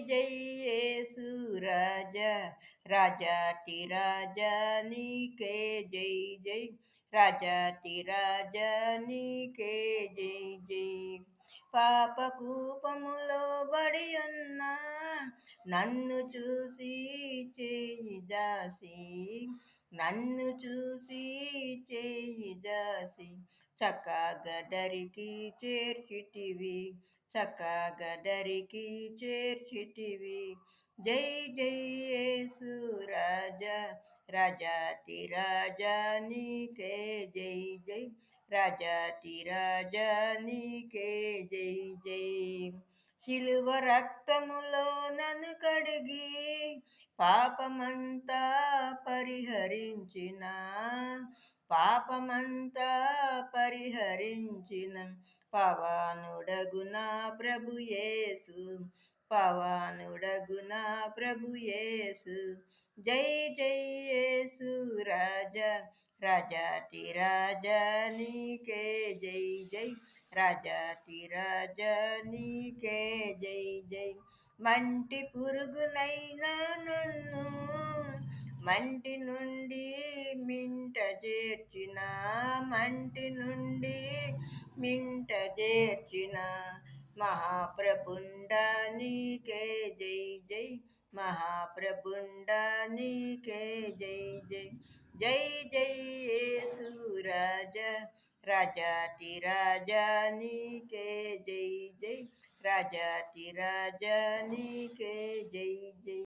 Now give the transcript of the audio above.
జై యేసు రాజా రాజాతి రాజా నీకే జై జై రాజాతి రాజా నీకే జై జై పాపకూపములో బడి ఉన్న నన్ను చూసి చేయి దాసి నన్ను చూసి చేయి దాసి చక్కగా దరికి చేర్చితివి చక్కగా దరికి చేర్చితివి జై జై యేసు రాజా రాజాతి రాజా నీకే జై జై రాజాతి రాజా నీకే జై జై శిలువ రక్తములో నన్ను కడిగి పాపమంతా పరిహరించిన పాపమంతా పరిహరించిన పవానుడగునా ప్రభుయేసు పవానుడగునా ప్రభుయేసు జై జై యేసు రాజా రాజాతి రాజా నీకే జై జై రాజాతి రాజా నీకే జై జై మంటి పురుగునైనా నన్ను మంటి నుండి మింట చేర్చిన మంటి నుండి మింట చేర్చిన మహాప్రభుండ నీకే జై జై మహాప్రభుండ నీకే జై జై జై జై యేసు రాజా రాజాతి రాజా నీకే జై జై రాజాతి రాజా నీకే జై జై